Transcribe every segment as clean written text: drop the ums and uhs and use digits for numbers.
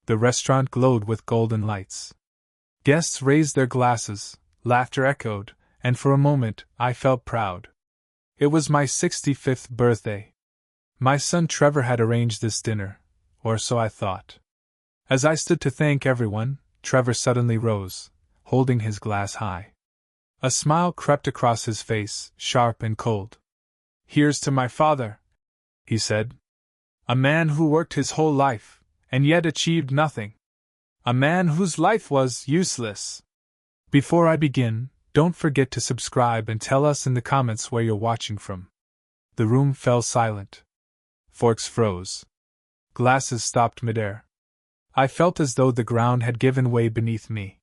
The restaurant glowed with golden lights. Guests raised their glasses, laughter echoed, and for a moment I felt proud. It was my 65th birthday. My son Trevor had arranged this dinner, or so I thought. As I stood to thank everyone, Trevor suddenly rose, holding his glass high. A smile crept across his face, sharp and cold. "Here's to my father," he said. "A man who worked his whole life, and yet achieved nothing. A man whose life was useless." Before I begin, don't forget to subscribe and tell us in the comments where you're watching from. The room fell silent. Forks froze. Glasses stopped midair. I felt as though the ground had given way beneath me.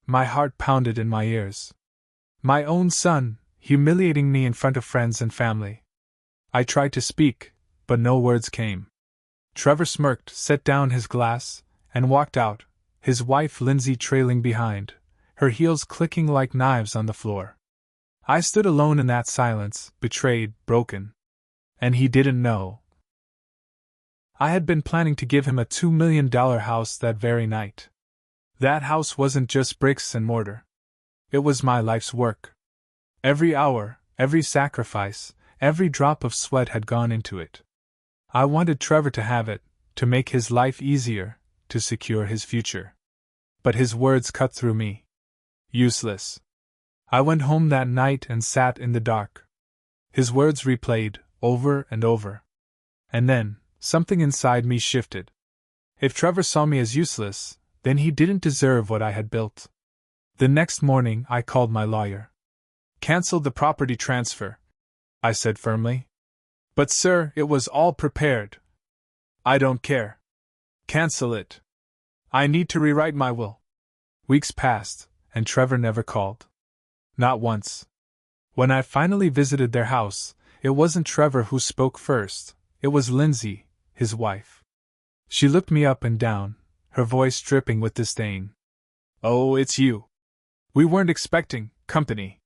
My heart pounded in my ears. My own son, humiliating me in front of friends and family. I tried to speak, but no words came. Trevor smirked, set down his glass, and walked out, his wife Lindsay trailing behind, her heels clicking like knives on the floor. I stood alone in that silence, betrayed, broken. And he didn't know. I had been planning to give him a $2 million house that very night. That house wasn't just bricks and mortar. It was my life's work. Every hour, every sacrifice, every drop of sweat had gone into it. I wanted Trevor to have it, to make his life easier, to secure his future. But his words cut through me. Useless. I went home that night and sat in the dark. His words replayed, over and over. And then, something inside me shifted. If Trevor saw me as useless, then he didn't deserve what I had built. The next morning I called my lawyer. "Cancel the property transfer," I said firmly. "But sir, it was all prepared." "I don't care. Cancel it. I need to rewrite my will." Weeks passed, and Trevor never called. Not once. When I finally visited their house, it wasn't Trevor who spoke first, it was Lindsay, his wife. She looked me up and down, her voice dripping with disdain. "Oh, it's you. We weren't expecting company."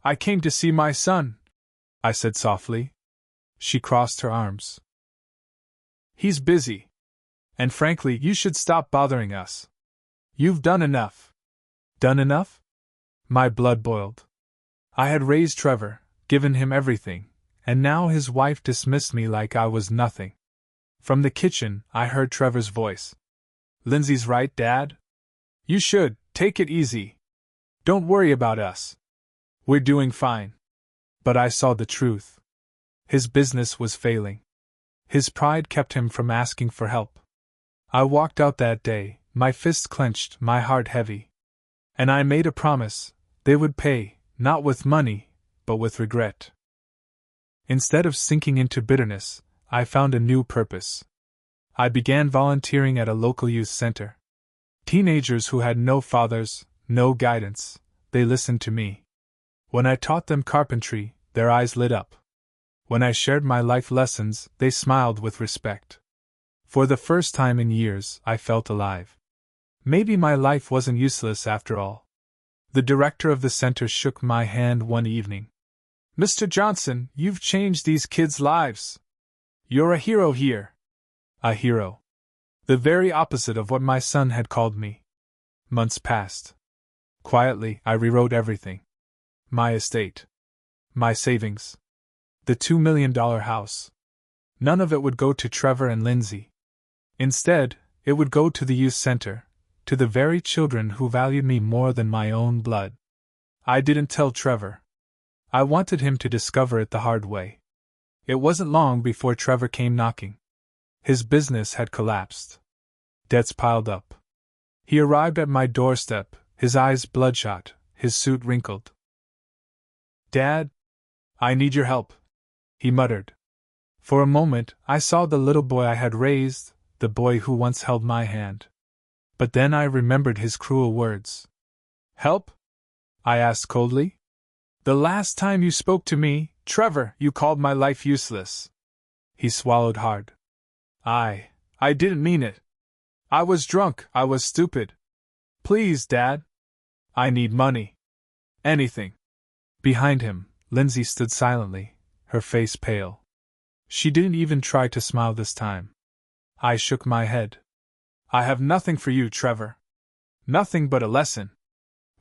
"I came to see my son," I said softly. She crossed her arms. "He's busy. And frankly, you should stop bothering us. You've done enough." "Done enough?" My blood boiled. I had raised Trevor, given him everything, and now his wife dismissed me like I was nothing. From the kitchen, I heard Trevor's voice. "Lindsay's right, Dad. You should take it easy. Don't worry about us. We're doing fine." But I saw the truth. His business was failing. His pride kept him from asking for help. I walked out that day, my fists clenched, my heart heavy. And I made a promise: they would pay, not with money, but with regret. Instead of sinking into bitterness, I found a new purpose. I began volunteering at a local youth center. Teenagers who had no fathers, no guidance, they listened to me. When I taught them carpentry, their eyes lit up. When I shared my life lessons, they smiled with respect. For the first time in years, I felt alive. Maybe my life wasn't useless after all. The director of the center shook my hand one evening. "Mr. Johnson, you've changed these kids' lives. You're a hero here." A hero. The very opposite of what my son had called me. Months passed. Quietly, I rewrote everything. My estate. My savings. The $2 million house. None of it would go to Trevor and Lindsay. Instead, it would go to the youth center, to the very children who valued me more than my own blood. I didn't tell Trevor. I wanted him to discover it the hard way. It wasn't long before Trevor came knocking. His business had collapsed. Debts piled up. He arrived at my doorstep, his eyes bloodshot, his suit wrinkled. "Dad, I need your help," he muttered. For a moment, I saw the little boy I had raised, the boy who once held my hand. But then I remembered his cruel words. "Help?" I asked coldly. "The last time you spoke to me, Trevor, you called my life useless." He swallowed hard. I didn't mean it. I was drunk, I was stupid. Please, Dad. I need money. Anything." Behind him, Lindsay stood silently, her face pale. She didn't even try to smile this time. I shook my head. I have nothing for you, Trevor. Nothing but a lesson.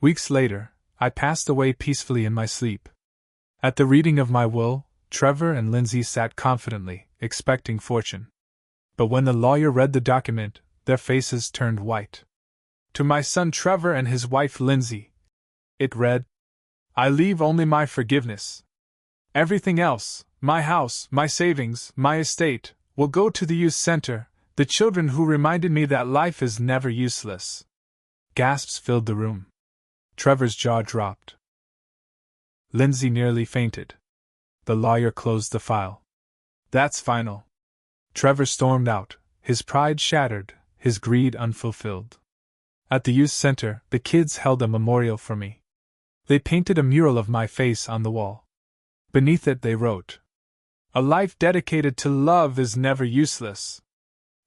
Weeks later, I passed away peacefully in my sleep. At the reading of my will, Trevor and Lindsay sat confidently, expecting fortune. But when the lawyer read the document, their faces turned white. To my son Trevor and his wife Lindsay, it read, I leave only my forgiveness. Everything else, my house, my savings, my estate, will go to the youth center, the children who reminded me that life is never useless. Gasps filled the room. Trevor's jaw dropped. Lindsay nearly fainted. The lawyer closed the file. That's final. Trevor stormed out, his pride shattered, his greed unfulfilled. At the youth center, the kids held a memorial for me. They painted a mural of my face on the wall. Beneath it they wrote, A life dedicated to love is never useless.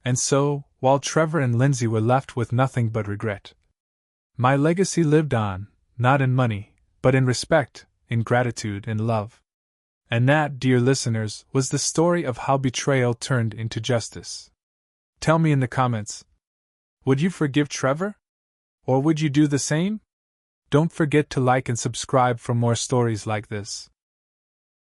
And so, while Trevor and Lindsay were left with nothing but regret, my legacy lived on, not in money, but in respect, in gratitude and love. And that, dear listeners, was the story of how betrayal turned into justice. Tell me in the comments, would you forgive Trevor? Or would you do the same? Don't forget to like and subscribe for more stories like this.